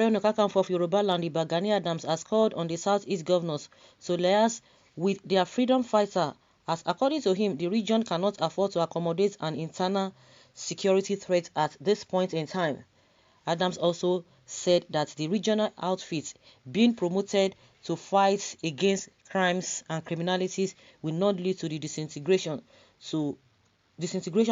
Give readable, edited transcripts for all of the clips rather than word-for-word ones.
Ààrẹ Ọ̀nà Kakanfò of Yoruba Land, Gani Adams, has called on the Southeast governors to liaise with their freedom fighter, as according to him, the region cannot afford to accommodate an internal security threat at this point in time. Adams also said that the regional outfits being promoted to fight against crimes and criminalities will not lead to the disintegration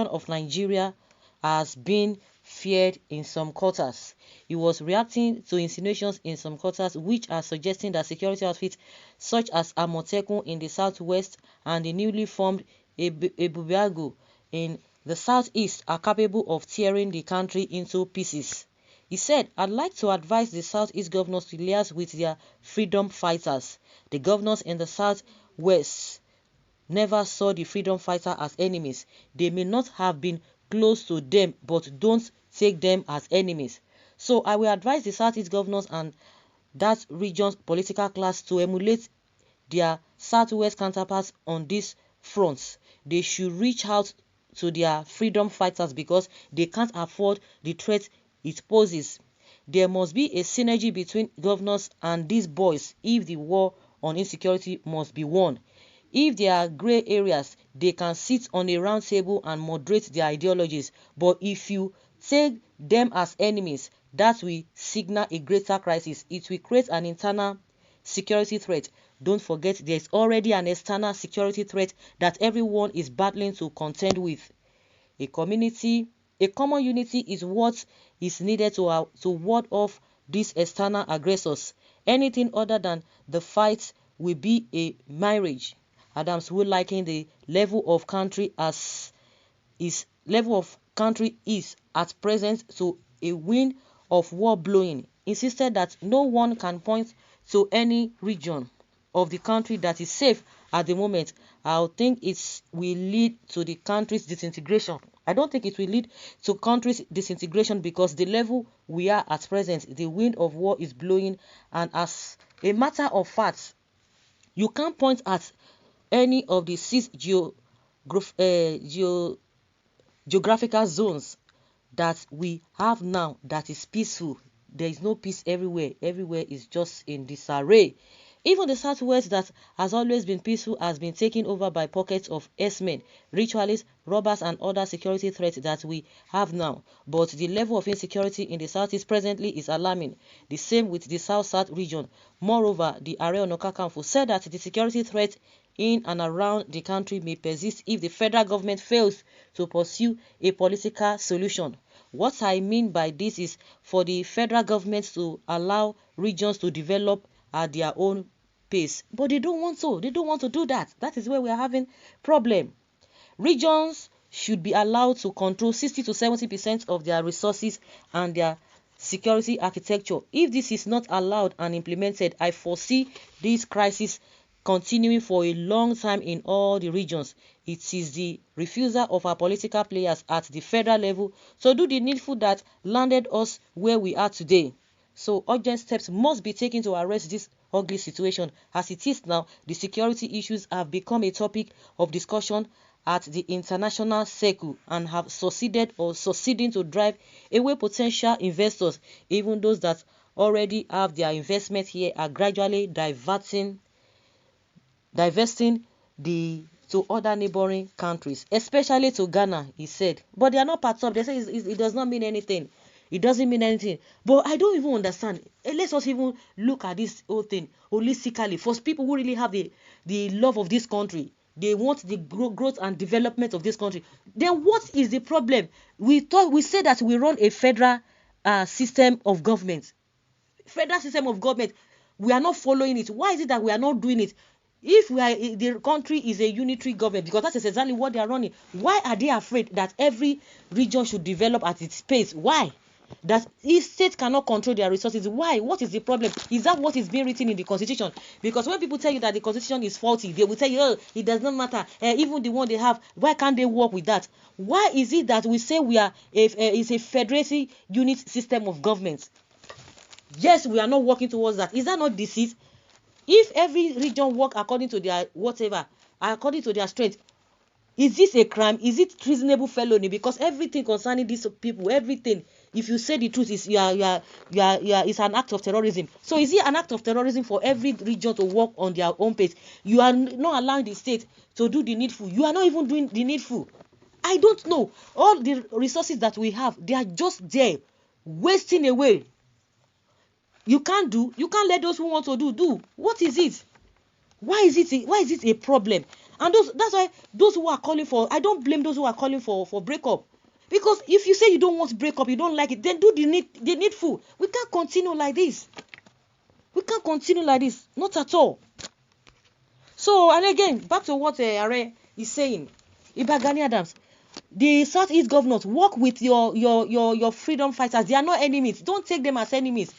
of Nigeria as being feared in some quarters. He was reacting to insinuations in some quarters which are suggesting that security outfits such as Amotekun in the southwest and the newly formed Ebubeagụ in the southeast are capable of tearing the country into pieces. He said, "I'd like to advise the Southeast governors to liaise with their freedom fighters. The governors in the Southwest never saw the freedom fighter as enemies. They may not have been close to them, but don't take them as enemies. So I will advise the Southeast governors and that region's political class to emulate their Southwest counterparts on these fronts. They should reach out to their freedom fighters because they can't afford the threat it poses. There must be a synergy between governors and these boys if the war on insecurity must be won. If there are grey areas, they can sit on a round table and moderate their ideologies. But if you take them as enemies, that will signal a greater crisis. It will create an internal security threat. Don't forget, there is already an external security threat that everyone is battling to contend with. A common unity is what is needed to ward off these external aggressors. Anything other than the fight will be a mirage." Adams will liken the level of country is at present to a wind of war blowing. Insisted that no one can point to any region of the country that is safe at the moment. I think it will lead to the country's disintegration. I don't think it will lead to country's disintegration because the level we are at present, the wind of war is blowing, and as a matter of fact, you can't point at any of the 6 geographical zones that we have now that is peaceful. There is no peace everywhere. Everywhere is just in disarray. Even the Southwest that has always been peaceful has been taken over by pockets of S-men, ritualists, robbers, and other security threats that we have now. But the level of insecurity in the Southeast presently is alarming. The same with the South-South region. Moreover, the Ààrẹ Ọ̀nà Kakanfò said that the security threat in and around the country may persist if the federal government fails to pursue a political solution. What I mean by this is for the federal government to allow regions to develop at their own pace. But they don't want to. They don't want to do that. That is where we are having problem. Regions should be allowed to control 60 to 70% of their resources and their security architecture. If this is not allowed and implemented, I foresee this crisis continuing for a long time in all the regions. It is the refusal of our political players at the federal level to do the needful that landed us where we are today. So urgent steps must be taken to arrest this ugly situation. As it is now, the security issues have become a topic of discussion at the international circle and have succeeding to drive away potential investors. Even those that already have their investment here are gradually divesting to other neighboring countries, especially to Ghana, he said. But they are not part of. They say it does not mean anything. It doesn't mean anything. But I don't even understand. Let us even look at this whole thing holistically. For people who really have the love of this country, they want the growth and development of this country. Then what is the problem? We say that we run a federal system of government. Federal system of government. We are not following it. Why is it that we are not doing it? If the country is a unitary government, because that is exactly what they are running, why are they afraid that every region should develop at its pace? Why? That if states cannot control their resources, why? What is the problem? Is that what is being written in the constitution? Because when people tell you that the constitution is faulty, they will tell you, oh, it does not matter. Even the one they have, why can't they work with that? Why is it that we say we are is a federacy unit system of government? Yes, we are not working towards that. Is that not deceit? If every region work according to their whatever, according to their strength, is this a crime? Is it treasonable felony? Because everything concerning these people, everything if you say the truth, it's it's an act of terrorism. So is it an act of terrorism for every region to work on their own pace? You are not allowing the state to do the needful. You are not even doing the needful. I don't know. All the resources that we have, they are just there, wasting away. You can't let those who want to do. What is it? Why is it a problem? And that's why those who are calling for, I don't blame those who are calling for breakup. Because if you say you don't want breakup, you don't like it, then do the needful. We can't continue like this. Not at all. So, and again, back to what Are is saying. Gani Adams, the Southeast governors, work with your freedom fighters. They are not enemies. Don't take them as enemies.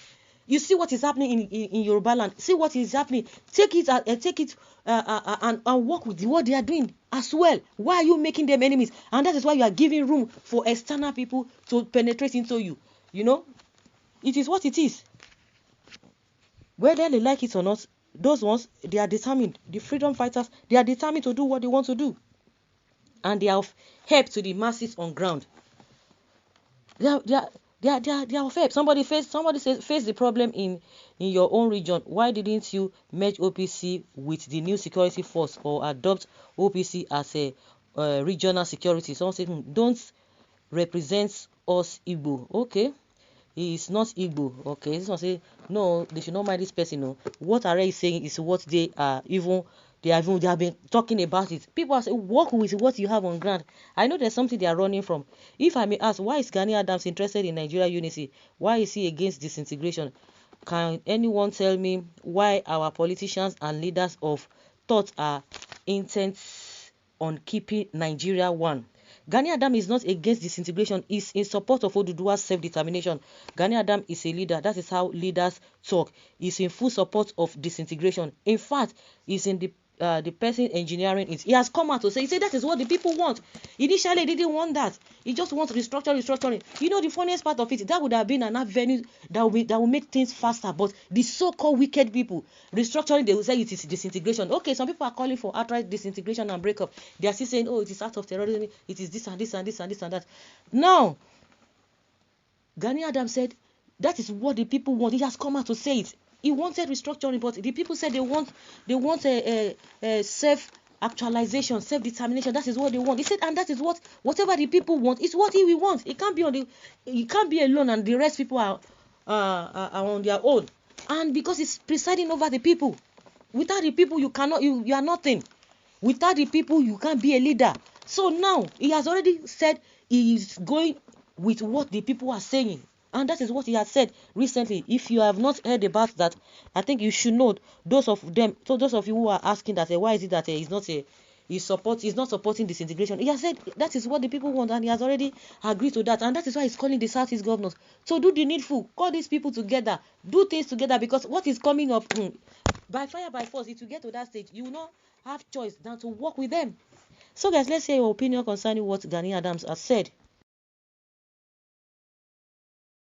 You see what is happening in Yoruba land. See what is happening. Take it and work with what they are doing as well. Why are you making them enemies? And that is why you are giving room for external people to penetrate into you. You know, it is what it is. Whether they like it or not, those ones, they are determined. The freedom fighters, they are determined to do what they want to do. And they have help to the masses on ground. They are of help. Somebody face the problem in your own region. Why didn't you merge OPC with the new security force or adopt OPC as a regional security? Someone said, don't represent us Igbo. Okay, he is not Igbo. Okay, this one say no, they should not mind this person. No, what Are is saying is what they have been talking about it. People are saying, work with what you have on ground. I know there's something they are running from. If I may ask, why is Gani Adams interested in Nigeria unity? Why is he against disintegration? Can anyone tell me why our politicians and leaders of thought are intent on keeping Nigeria one? Gani Adams is not against disintegration. He's in support of Oduduwa's self-determination. Gani Adams is a leader. That is how leaders talk. He's in full support of disintegration. In fact, he's in the person engineering it. He has come out to say that is what the people want. Initially, he didn't want that. He just wants restructuring. You know, the funniest part of it, that would have been an avenue that will make things faster. But the so-called wicked people, restructuring, they will say it is disintegration. Okay, some people are calling for outright disintegration and breakup. They are still saying, oh, it is act of terrorism. It is this and this and this and this and that. Now, Gani Adams said that is what the people want. He has come out to say it. He wanted restructuring, but the people said they want a self-actualization, self-determination. That is what they want. He said, and that is whatever the people want is what he will want. He can't be alone, and the rest people are on their own. And because he's presiding over the people, without the people you are nothing. Without the people you can't be a leader. So now he has already said he is going with what the people are saying. And that is what he has said recently. If you have not heard about that, I think you should know. Those of you who are asking that, why is it that he's not supporting disintegration? He has said that is what the people want, and he has already agreed to that. And that is why he's calling the Southeast governors to do the needful. Call these people together, do things together, because what is coming up by fire by force, it will get to that stage. You will not have choice than to work with them. So guys, let's hear your opinion concerning what Gani Adams has said.